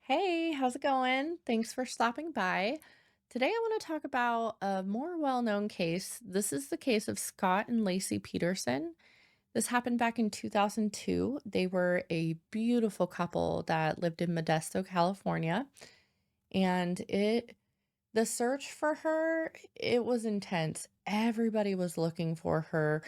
Hey, how's it going? Thanks for stopping by. Today, I want to talk about a more well known case. This is the case of Scott and Laci Peterson. This happened back in 2002. They were a beautiful couple that lived in Modesto, California. And the search for her, it was intense. Everybody was looking for her.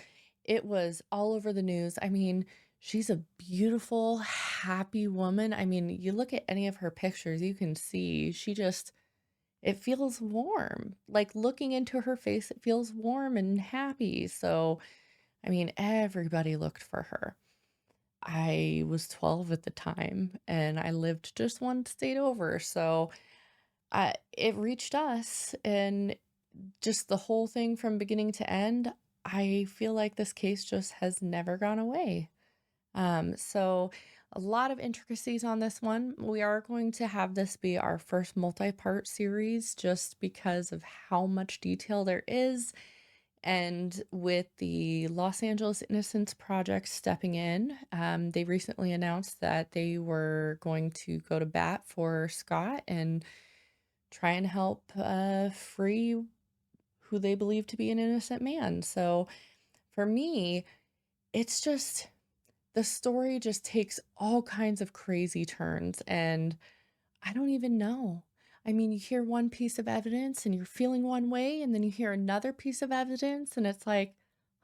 It was all over the news. I mean, she's a beautiful, happy woman. I mean, you look at any of her pictures, you can see it feels warm. Like looking into her face, it feels warm and happy. So, I mean, everybody looked for her. I was 12 at the time and I lived just one state over. So, it reached us, and just the whole thing from beginning to end, I feel like this case just has never gone away. So a lot of intricacies on this one. We are going to have this be our first multi-part series just because of how much detail there is. And with the Los Angeles Innocence Project stepping in, they recently announced that they were going to go to bat for Scott and try and help free who they believe to be an innocent man. So for me, it's just the story just takes all kinds of crazy turns, and I don't even know. I mean, you hear one piece of evidence and you're feeling one way, and then you hear another piece of evidence, and it's like,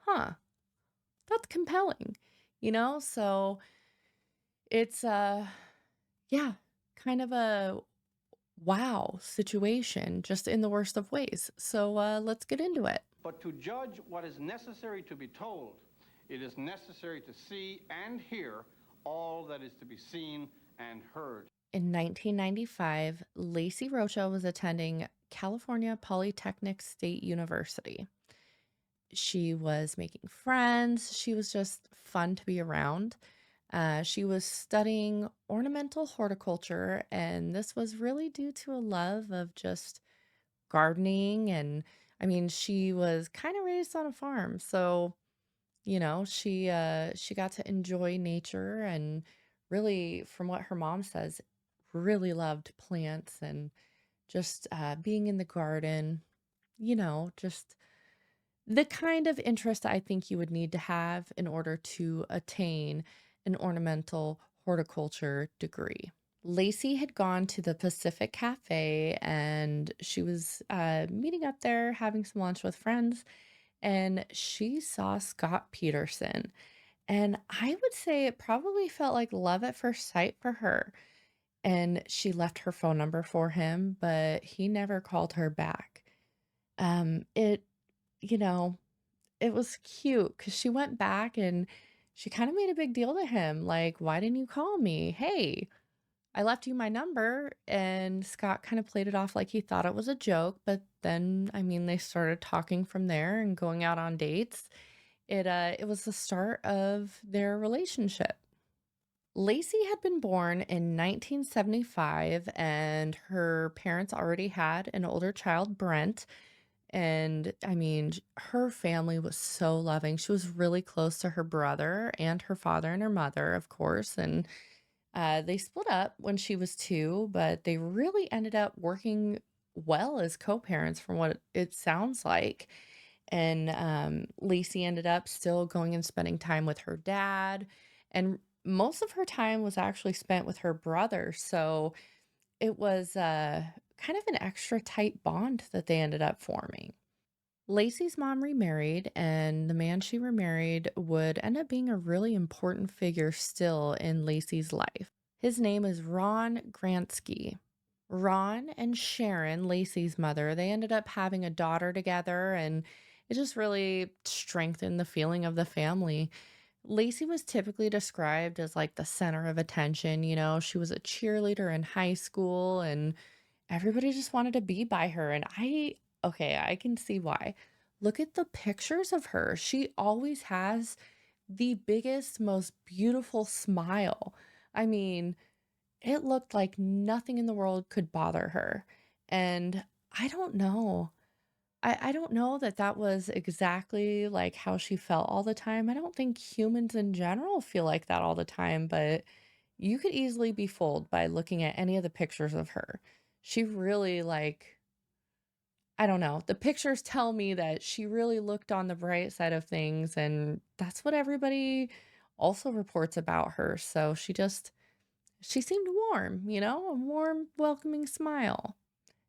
huh, that's compelling, you know? So it's, yeah, kind of a wow situation, just in the worst of ways. So let's get into it. But to judge what is necessary to be told, it is necessary to see and hear all that is to be seen and heard. In 1995, Lacey Rocha was attending California Polytechnic State University. She was making friends. She was just fun to be around. She was studying ornamental horticulture, and this was really due to a love of just gardening. And I mean, she was kind of raised on a farm, so she got to enjoy nature and really, from what her mom says, really loved plants and just being in the garden, just the kind of interest I think you would need to have in order to attain an ornamental horticulture degree. Lacey had gone to the Pacific Cafe and she was meeting up there, having some lunch with friends, and she saw Scott Peterson. And I would say it probably felt like love at first sight for her. And she left her phone number for him, but he never called her back. It, you know, it was cute because she went back and she kind of made a big deal to him. Like, why didn't you call me? Hey, I left you my number. And Scott kind of played it off like he thought it was a joke. But then, I mean, they started talking from there and going out on dates. It was the start of their relationship. Lacey had been born in 1975, and her parents already had an older child, Brent. And I mean, her family was so loving. She was really close to her brother and her father and her mother, of course. And they split up when she was two, but they really ended up working well as co parents, from what it sounds like. And Lacey ended up still going and spending time with her dad. And most of her time was actually spent with her brother. So it was kind of an extra tight bond that they ended up forming. Lacey's mom remarried, and the man she remarried would end up being a really important figure still in Lacey's life. His name is Ron Gransky. Ron and Sharon, Lacey's mother, they ended up having a daughter together, and it just really strengthened the feeling of the family. Lacey was typically described as like the center of attention. She was a cheerleader in high school, and everybody just wanted to be by her. And okay, I can see why. Look at the pictures of her. She always has the biggest, most beautiful smile. I mean, it looked like nothing in the world could bother her. And I don't know. I don't know that that was exactly like how she felt all the time. I don't think humans in general feel like that all the time, but You could easily be fooled by looking at any of the pictures of her. She really, like, I don't know. The pictures tell me that she really looked on the bright side of things, and that's what everybody also reports about her. So she seemed warm, a warm, welcoming smile.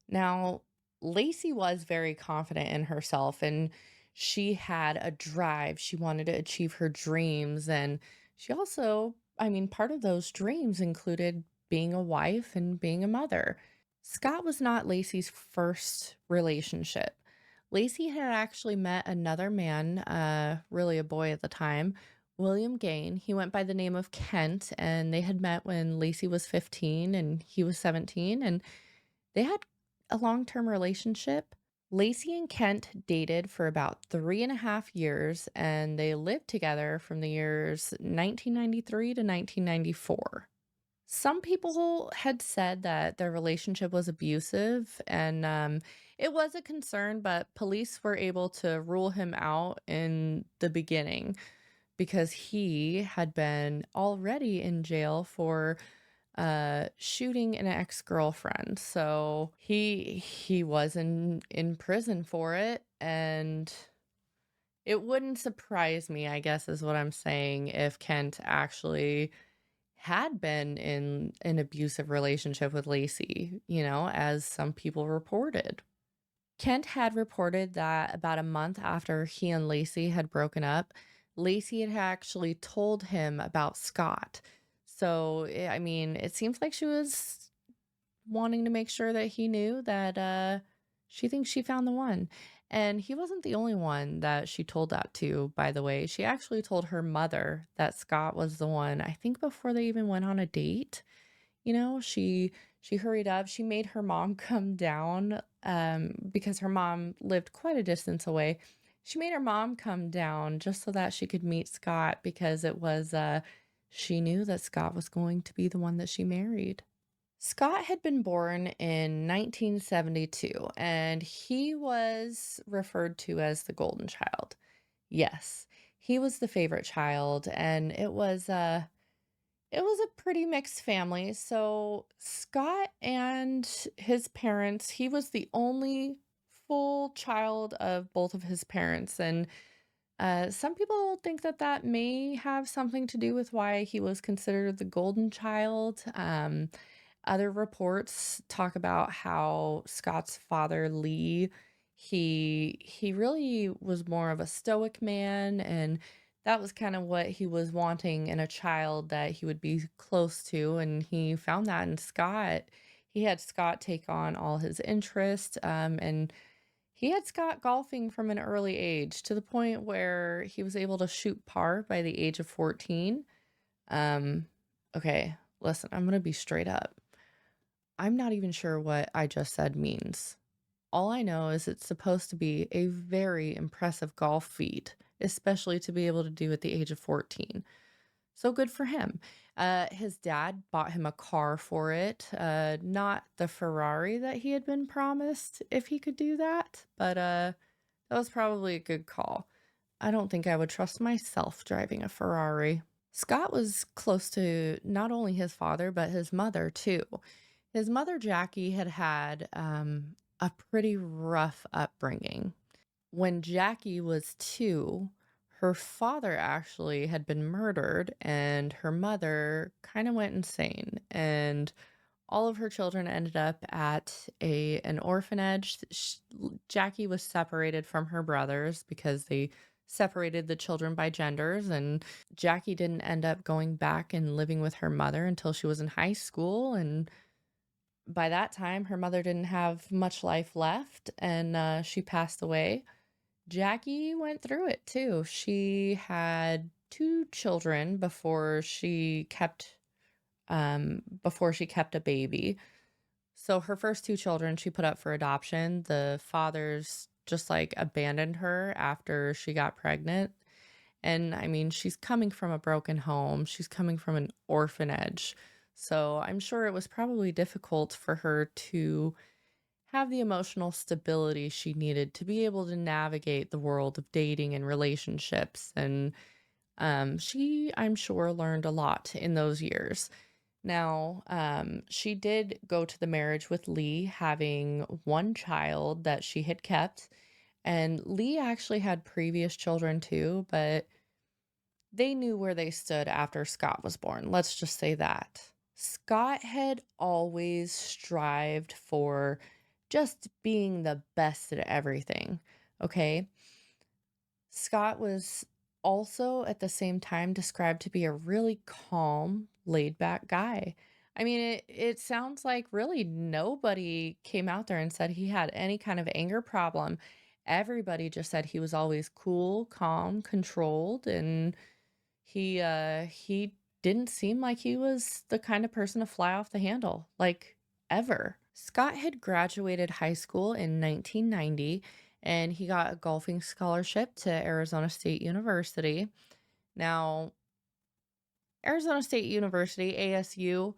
Now, Lacey was very confident in herself and she had a drive. She wanted to achieve her dreams. And she also, I mean, part of those dreams included being a wife and being a mother. Scott was not Lacey's first relationship. Lacey had actually met another man, really a boy at the time, William Gain. He went by the name of Kent, and they had met when Lacey was 15 and he was 17. And they had a long-term relationship. Lacey and Kent dated for about 3.5 years, and they lived together from the years 1993 to 1994. Some people had said that their relationship was abusive, and it was a concern, but police were able to rule him out in the beginning because he had been already in jail for shooting an ex-girlfriend. So he was in prison for it, and it wouldn't surprise me, I guess is what I'm saying, if Kent actually had been in an abusive relationship with Lacey, as some people reported. Kent had reported that about a month after he and Lacey had broken up, Lacey had actually told him about Scott. So, I mean, it seems like she was wanting to make sure that he knew that she thinks she found the one. And he wasn't the only one that she told that to, by the way. She actually told her mother that Scott was the one, I think before they even went on a date. She hurried up. She made her mom come down because her mom lived quite a distance away. She made her mom come down just so that she could meet Scott because it was she knew that Scott was going to be the one that she married. Scott had been born in 1972 and he was referred to as the golden child. Yes, he was the favorite child and it was a pretty mixed family. So Scott and his parents, he was the only full child of both of his parents. And some people think that that may have something to do with why he was considered the golden child. Other reports talk about how Scott's father, Lee, he really was more of a stoic man, and that was kind of what he was wanting in a child that he would be close to, and he found that in Scott. He had Scott take on all his interest, and he had Scott golfing from an early age to the point where he was able to shoot par by the age of 14. Um, okay, listen, I'm gonna be straight up. I'm not even sure what I just said means. All I know is it's supposed to be a very impressive golf feat, especially to be able to do at the age of 14. So good for him. His dad bought him a car for it, not the Ferrari that he had been promised if he could do that, but that was probably a good call. I don't think I would trust myself driving a Ferrari. Scott was close to not only his father, but his mother too. His mother, Jackie, had had a pretty rough upbringing. When Jackie was 2, her father actually had been murdered, and her mother kind of went insane. And all of her children ended up at an orphanage. Jackie was separated from her brothers because they separated the children by genders, and Jackie didn't end up going back and living with her mother until she was in high school. And by that time, her mother didn't have much life left, and she passed away. Jackie went through it too. She had 2 children before she kept a baby. So her first 2 children she put up for adoption. The fathers just like abandoned her after she got pregnant. And I mean, she's coming from a broken home. She's coming from an orphanage. So I'm sure it was probably difficult for her to have the emotional stability she needed to be able to navigate the world of dating and relationships. And she, I'm sure, learned a lot in those years. Now, she did go to the marriage with Lee, having one child that she had kept. And Lee actually had previous children too, but they knew where they stood after Scott was born. Let's just say that. Scott had always strived for just being the best at everything. Okay. Scott was also at the same time described to be a really calm, laid back guy. I mean, it sounds like really nobody came out there and said he had any kind of anger problem. Everybody just said he was always cool, calm, controlled, and he didn't seem like he was the kind of person to fly off the handle, like, ever. Scott had graduated high school in 1990, and he got a golfing scholarship to Arizona State University. Now, Arizona State University, ASU,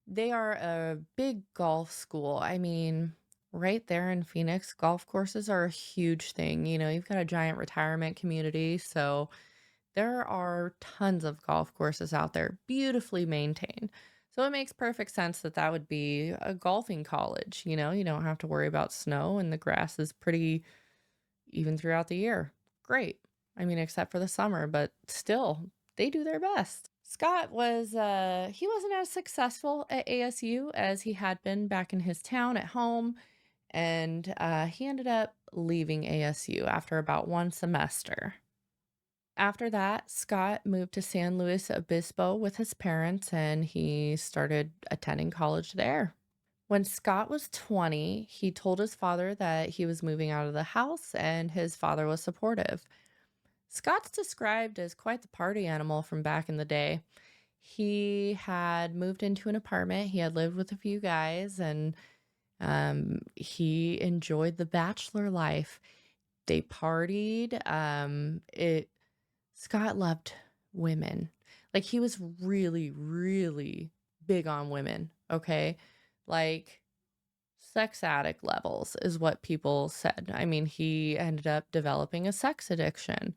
they are a big golf school. I mean, right there in Phoenix, golf courses are a huge thing. You've got a giant retirement community, so there are tons of golf courses out there, beautifully maintained. So it makes perfect sense that that would be a golfing college. You don't have to worry about snow and the grass is pretty even throughout the year. Great. I mean, except for the summer, but still, they do their best. Scott he wasn't as successful at ASU as he had been back in his town at home, and he ended up leaving ASU after about one semester. After that, Scott moved to San Luis Obispo with his parents and he started attending college there. When Scott was 20, he told his father that he was moving out of the house and his father was supportive. Scott's described as quite the party animal from back in the day. He had moved into an apartment, he had lived with a few guys, and he enjoyed the bachelor life. They partied. Scott loved women. Like, he was really, really big on women, okay? Like, sex addict levels is what people said. I mean, he ended up developing a sex addiction.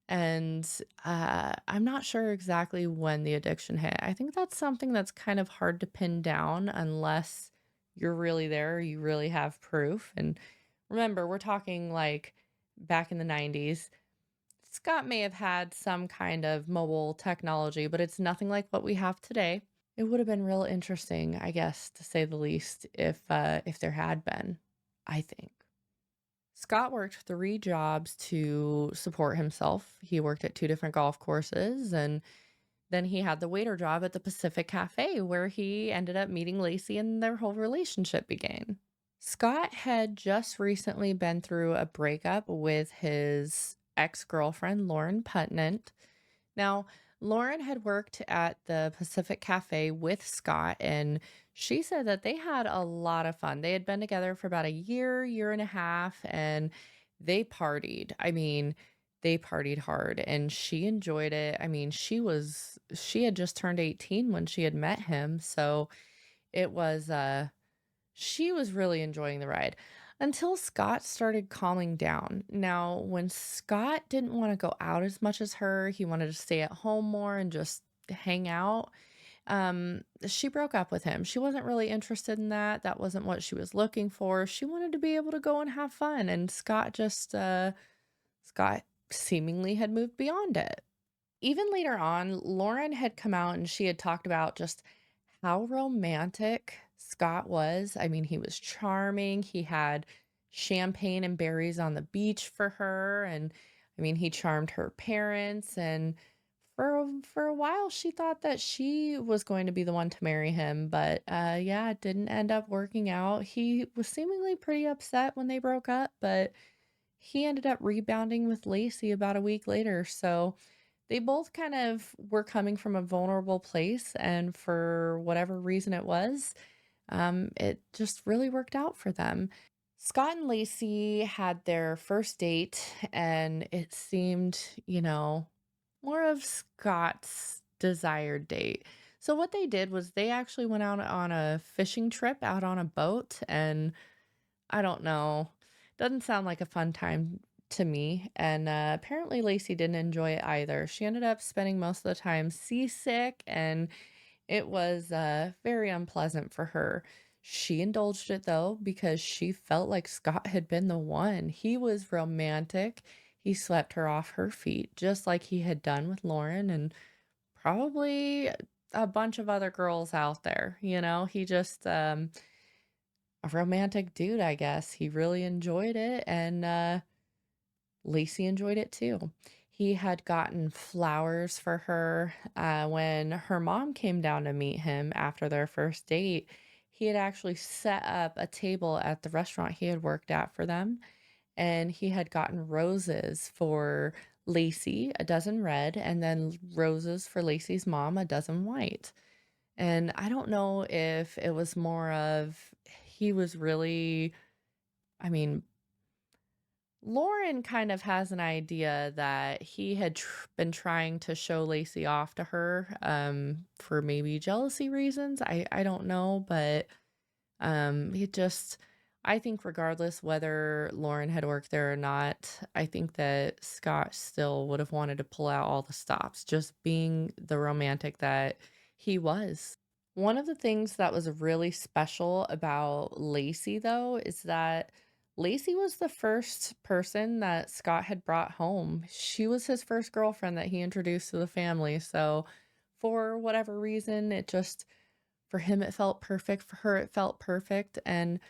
And I'm not sure exactly when the addiction hit. I think that's something that's kind of hard to pin down unless you're really there, you really have proof. And remember, we're talking like back in the 90s. Scott may have had some kind of mobile technology, but it's nothing like what we have today. It would have been real interesting, I guess, to say the least, if there had been, I think. Scott worked 3 jobs to support himself. He worked at 2 different golf courses, and then he had the waiter job at the Pacific Cafe, where he ended up meeting Lacey and their whole relationship began. Scott had just recently been through a breakup with his ex-girlfriend, Lauren Putnant. Now, Lauren had worked at the Pacific Cafe with Scott, and she said that they had a lot of fun. They had been together for about a year, year and a half, and they partied. I mean, they partied hard and she enjoyed it. I mean, she had just turned 18 when she had met him, so it was she was really enjoying the ride until Scott started calming down. Now, when Scott didn't want to go out as much as her, he wanted to stay at home more and just hang out. She broke up with him. She wasn't really interested in that. That wasn't what she was looking for. She wanted to be able to go and have fun, and Scott seemingly had moved beyond it. Even later on, Lauren had come out and she had talked about just how romantic Scott was. I mean, he was charming. He had champagne and berries on the beach for her, and I mean, he charmed her parents, and for a while she thought that she was going to be the one to marry him, but yeah, it didn't end up working out. He was seemingly pretty upset when they broke up, but he ended up rebounding with Lacey about a week later. So they both kind of were coming from a vulnerable place, and for whatever reason it was, it just really worked out for them. Scott and Lacey had their first date, and it seemed, more of Scott's desired date. So what they did was they actually went out on a fishing trip out on a boat, and I don't know. Doesn't sound like a fun time to me. And apparently, Lacey didn't enjoy it either. She ended up spending most of the time seasick and It was, very unpleasant for her. She indulged it, though, because she felt like Scott had been the one. He was romantic. He swept her off her feet just like he had done with Lauren and probably a bunch of other girls out there, you know? He just, a romantic dude, I guess. He really enjoyed it, and, Lacey enjoyed it too. He had gotten flowers for her. When her mom came down to meet him after their first date, he had actually set up a table at the restaurant he had worked at for them, and he had gotten roses for Lacey, a dozen red, and then roses for Lacey's mom, a dozen white. And I don't know if it was more of he was really, I mean, Lauren kind of has an idea that he had been trying to show Lacey off to her, for maybe jealousy reasons. I don't know, but it just I think regardless whether Lauren had worked there or not, I think that Scott still would have wanted to pull out all the stops, just being the romantic that he was. One of the things that was really special about Lacey, though, is that Lacey was the first person that Scott had brought home. She was his first girlfriend that he introduced to the family. So, for whatever reason, it just, for him, it felt perfect. For her, it felt perfect. And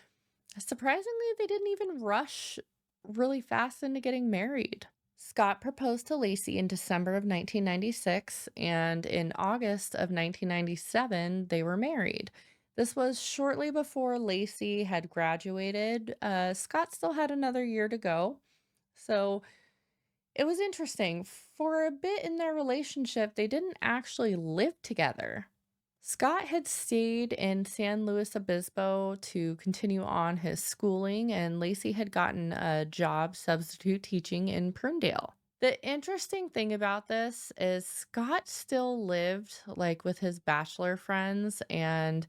surprisingly, they didn't even rush really fast into getting married. Scott proposed to Lacey in December of 1996, and in August of 1997, they were married. This was shortly before Lacey had graduated. Scott still had another year to go. So it was interesting. For a bit in their relationship, they didn't actually live together. Scott had stayed in San Luis Obispo to continue on his schooling, and Lacey had gotten a job substitute teaching in Prunedale. The interesting thing about this is Scott still lived like with his bachelor friends, and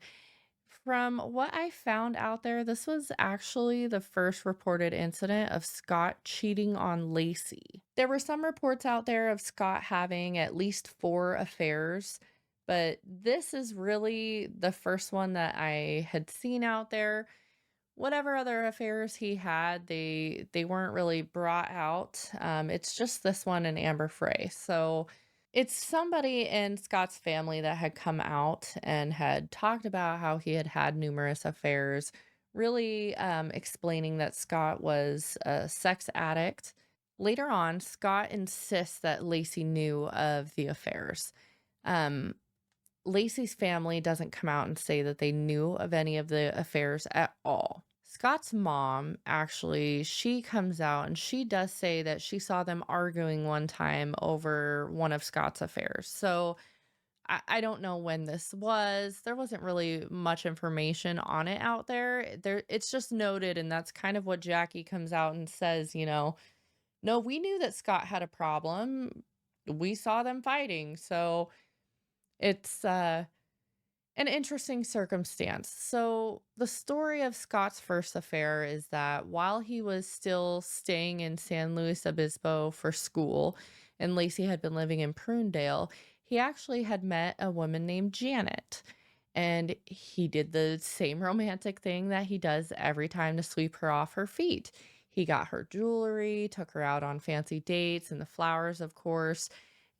from what I found out there, this was actually the first reported incident of Scott cheating on Lacey. There were some reports out there of Scott having at least 4 affairs, but this is really the first one that I had seen out there. Whatever other affairs he had, they weren't really brought out. It's just this one and Amber Frey. So it's somebody in Scott's family that had come out and had talked about how he had had numerous affairs, really explaining that Scott was a sex addict. Later on, Scott insists that Lacey knew of the affairs. Um, Lacey's family doesn't come out and say that they knew of any of the affairs at all. Scott's mom, actually, she comes out and she does say that she saw them arguing one time over one of Scott's affairs. So I don't know when this was. There wasn't really much information on it out there. It's just noted, and that's kind of what Jackie comes out and says, no, we knew that Scott had a problem. We saw them fighting. So it's an interesting circumstance. So, the story of Scott's first affair is that while he was still staying in San Luis Obispo for school and Lacey had been living in Prunedale, he actually had met a woman named Janet. And he did the same romantic thing that he does every time to sweep her off her feet. He got her jewelry, took her out on fancy dates, and the flowers, of course.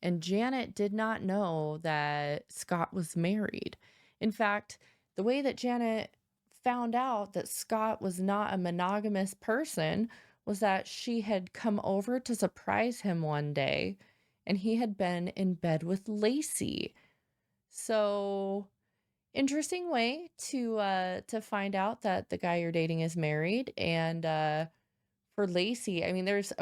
And Janet did not know that Scott was married. In fact, the way that Janet found out that Scott was not a monogamous person was that she had come over to surprise him one day and he had been in bed with Lacey. So, interesting way to find out that the guy you're dating is married. And for Lacey, I mean, there's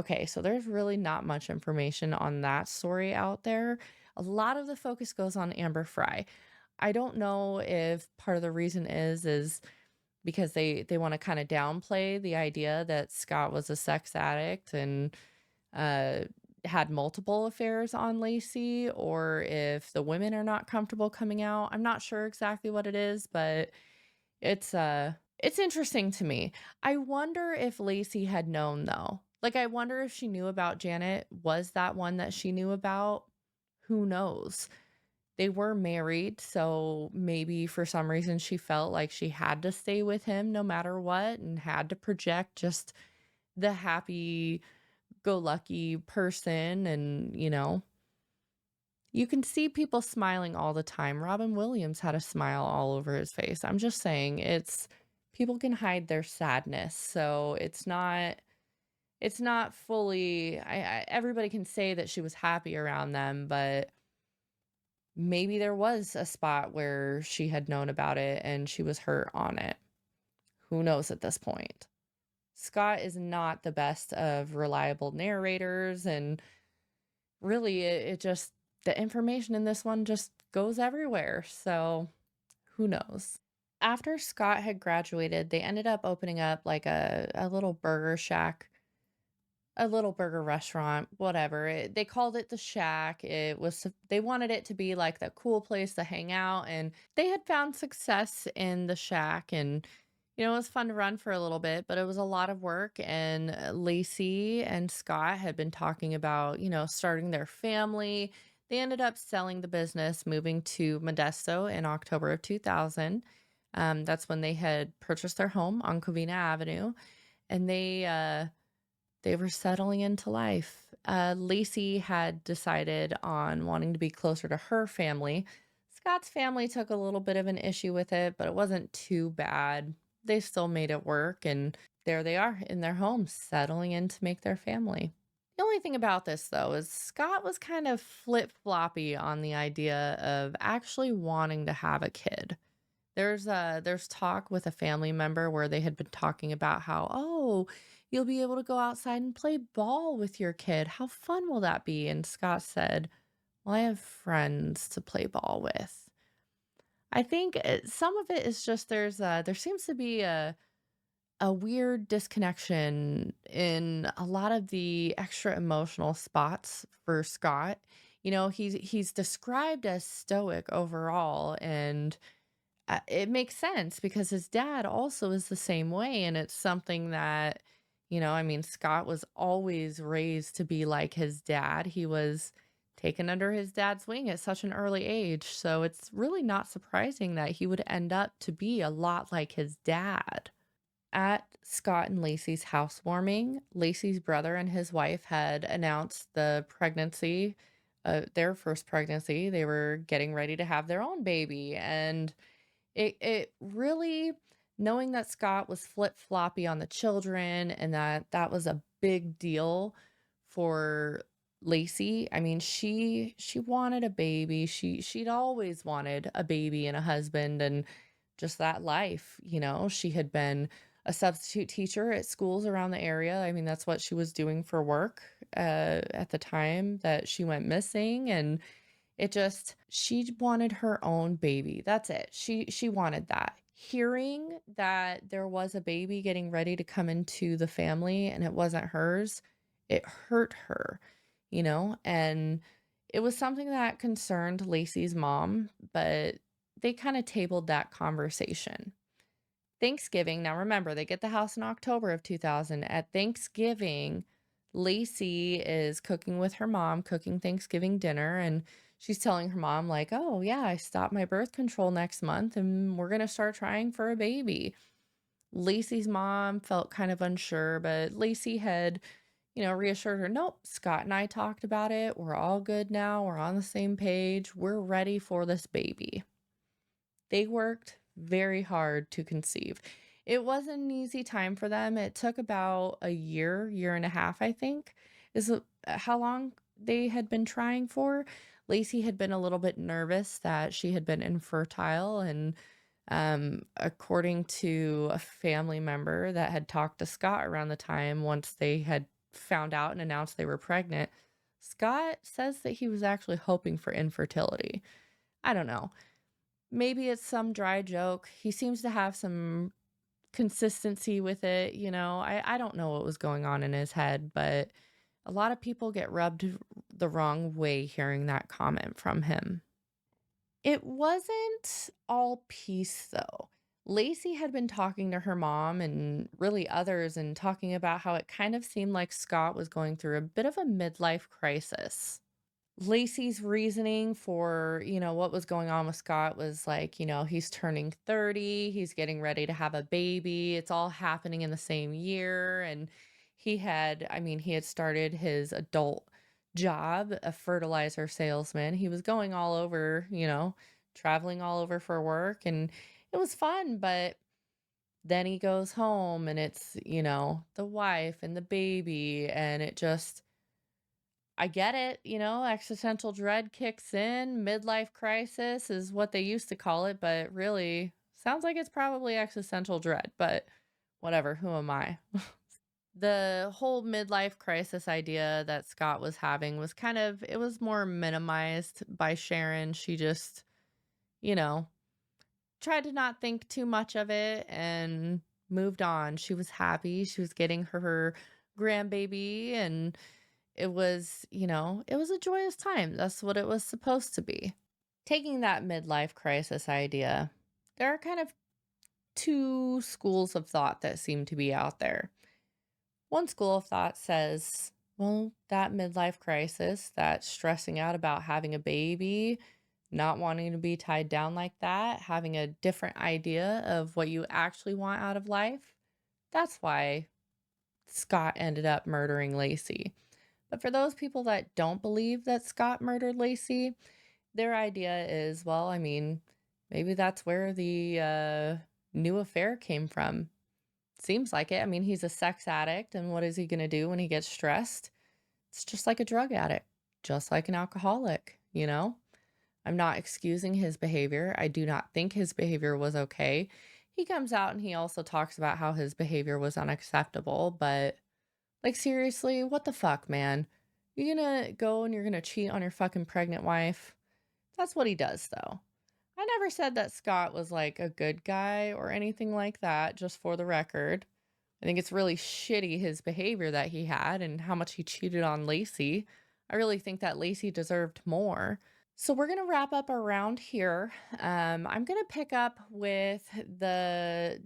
really not much information on that story out there. A lot of the focus goes on Amber Fry. I don't know if part of the reason is because they want to kind of downplay the idea that Scott was a sex addict and uh had multiple affairs on Lacey, or if the women are not comfortable coming out. I'm not sure exactly what it is, but it's interesting to me. I wonder if Lacey had known though. Like I wonder if she knew about Janet. Was that one that she knew about? Who knows? They were married, so maybe for some reason she felt like she had to stay with him no matter what and had to project just the happy-go-lucky person and, you can see people smiling all the time. Robin Williams had a smile all over his face. I'm just saying it's people can hide their sadness, so it's not fully everybody can say that she was happy around them, but maybe there was a spot where she had known about it and she was hurt on it. Who knows at this point? Scott is not the best of reliable narrators, and really, it just the information in this one just goes everywhere, so who knows? After Scott had graduated, they ended up opening up, like, a little burger shack, a little burger restaurant, whatever. They called it The Shack. They wanted it to be like the cool place to hang out, and they had found success in The Shack, and it was fun to run for a little bit, but it was a lot of work. And Lacey and Scott had been talking about, starting their family. They ended up selling the business, moving to Modesto in October of 2000. That's when they had purchased their home on Covina Avenue, and they were settling into life. Lacey had decided on wanting to be closer to her family. Scott's family took a little bit of an issue with it, but it wasn't too bad. They still made it work, and there they are in their home, settling in to make their family. The only thing about this, though, is Scott was kind of flip floppy on the idea of actually wanting to have a kid. There's talk with a family member where they had been talking about how, "Oh, you'll be able to go outside and play ball with your kid. How fun will that be?" And Scott said, "Well, I have friends to play ball with." I think some of it is just there seems to be a weird disconnection in a lot of the extra emotional spots for Scott. He's described as stoic overall, and it makes sense because his dad also is the same way, and it's something that, I mean, Scott was always raised to be like his dad. He was taken under his dad's wing at such an early age, so it's really not surprising that he would end up to be a lot like his dad. At Scott and Lacey's housewarming, Lacey's brother and his wife had announced the pregnancy, their first pregnancy. They were getting ready to have their own baby, and it really knowing that Scott was flip-floppy on the children and that was a big deal for Lacey. I mean, she wanted a baby. She'd always wanted a baby and a husband and just that life, She had been a substitute teacher at schools around the area. I mean, that's what she was doing for work, at the time that she went missing, and she wanted her own baby. That's it. She wanted that. Hearing that there was a baby getting ready to come into the family and it wasn't hers, it hurt her, and it was something that concerned Lacey's mom, but they kind of tabled that conversation. Thanksgiving, now remember, they get the house in October of 2000. At Thanksgiving, Lacey is cooking with her mom, cooking Thanksgiving dinner, and she's telling her mom, like, "Oh, yeah, I stopped my birth control next month and we're going to start trying for a baby." Lacey's mom felt kind of unsure, but Lacey had, reassured her, "Nope, Scott and I talked about it. We're all good now. We're on the same page. We're ready for this baby." They worked very hard to conceive. It wasn't an easy time for them. It took about a year, year and a half, I think, how long they had been trying for. Lacey had been a little bit nervous that she had been infertile, and according to a family member that had talked to Scott around the time once they had found out and announced they were pregnant, Scott says that he was actually hoping for infertility. I don't know. Maybe it's some dry joke. He seems to have some consistency with it, I don't know what was going on in his head, but a lot of people get rubbed the wrong way hearing that comment from him. It wasn't all peace, though. Lacey had been talking to her mom and really others and talking about how it kind of seemed like Scott was going through a bit of a midlife crisis. Lacey's reasoning for, what was going on with Scott was like, he's turning 30, he's getting ready to have a baby. It's all happening in the same year. And he had started his adult job, a fertilizer salesman. He was going all over, traveling all over for work. And it was fun. But then he goes home and it's, the wife and the baby. And it just, I get it, existential dread kicks in, midlife crisis is what they used to call it, but really sounds like it's probably existential dread, but whatever, who am I? The whole midlife crisis idea that Scott was having was it was more minimized by Sharon. She just, you know, tried to not think too much of it and moved on. She was happy. She was getting her grandbaby and it was a joyous time. That's what it was supposed to be. Taking that midlife crisis idea, there are kind of two schools of thought that seem to be out there. One school of thought says, well, that midlife crisis, that stressing out about having a baby, not wanting to be tied down like that, having a different idea of what you actually want out of life, that's why Scott ended up murdering Lacey. But for those people that don't believe that Scott murdered Lacey, their idea is, well, maybe that's where the new affair came from. Seems like it. He's a sex addict, and what is he going to do when he gets stressed? It's just like a drug addict, just like an alcoholic. I'm not excusing his behavior. I do not think his behavior was okay. He comes out and he also talks about how his behavior was unacceptable, but like, seriously, what the fuck, man? You're gonna go and you're gonna cheat on your fucking pregnant wife? That's what he does, though. I never said that Scott was like a good guy or anything like that, just for the record. I think it's really shitty his behavior that he had and how much he cheated on Lacey. I really think that Lacey deserved more. So we're gonna wrap up around here. I'm gonna pick up with the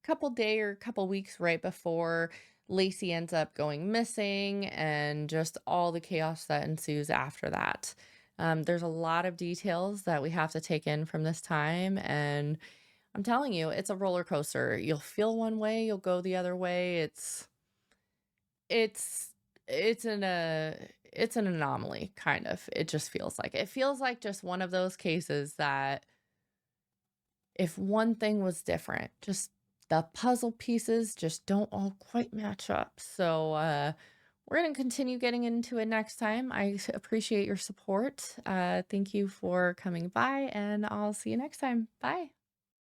couple weeks right before Lacey ends up going missing and just all the chaos that ensues after that. There's a lot of details that we have to take in from this time, and I'm telling you, it's a roller coaster. You'll feel one way, you'll go the other way. It's it's an anomaly, kind of. It just feels like it feels like just one of those cases that if one thing was different, just the puzzle pieces just don't all quite match up. So, we're going to continue getting into it next time. Appreciate your support. Thank you for coming by, and I'll see you next time. Bye.